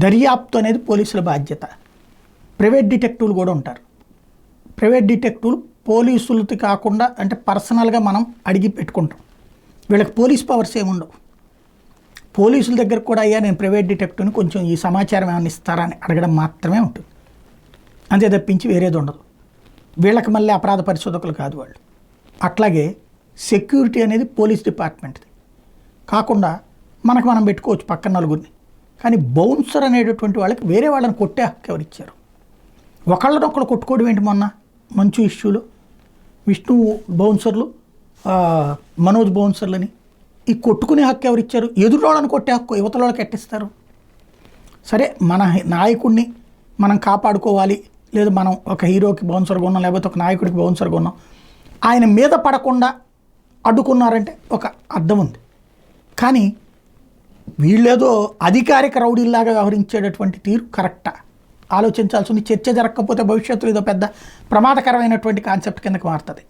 దర్యాప్తు అనేది పోలీసుల బాధ్యత. ప్రైవేట్ డిటెక్టివ్లు కూడా ఉంటారు. ప్రైవేట్ డిటెక్టివ్లు పోలీసులకి కాకుండా అంటే పర్సనల్గా మనం అడిగి పెట్టుకుంటాం. వీళ్ళకి పోలీస్ పవర్స్ ఏముండవు. పోలీసుల దగ్గర కూడా అయ్యా నేను ప్రైవేట్ డిటెక్టివ్ని కొంచెం ఈ సమాచారం ఏమైనా ఇస్తారా అని అడగడం మాత్రమే ఉంటుంది. అంతే తప్పించి వేరేది ఉండదు. వీళ్ళకి మళ్ళీ అపరాధ పరిశోధకులు కాదు వాళ్ళు. అట్లాగే సెక్యూరిటీ అనేది పోలీస్ డిపార్ట్మెంట్ది కాకుండా మనం పెట్టుకోవచ్చు పక్కన నలుగురిని. కానీ బౌన్సర్ అనేటటువంటి వాళ్ళకి వేరే వాళ్ళని కొట్టే హక్కు ఎవరు ఇచ్చారు? ఒకళ్ళనొక్కళ్ళు కొట్టుకోవడం ఏంటి? మొన్న మంచు ఇష్యూలో విష్ణు బౌన్సర్లు మనోజ్ బౌన్సర్లని ఈ కొట్టుకునే హక్కు ఎవరు ఇచ్చారు? ఎదురోళ్ళని కొట్టే హక్కు యువతల వాళ్ళకి ఎట్టిస్తారు? సరే మన నాయకుడిని మనం కాపాడుకోవాలి, లేదు మనం ఒక హీరోకి బౌన్సర్గా ఉన్నాం, లేకపోతే ఒక నాయకుడికి బౌన్సర్గా ఉన్నాం, ఆయన మీద పడకుండా అడ్డుకున్నారంటే ఒక అర్థం ఉంది. కానీ వీళ్ళేదో అధికారిక రౌడీల్లాగా వ్యవహరించేటటువంటి తీరు కరెక్టా? ఆలోచించాల్సింది. చర్చ జరగకపోతే భవిష్యత్తులో ఏదో పెద్ద ప్రమాదకరమైనటువంటి కాన్సెప్ట్ కిందకి మారుతుంది.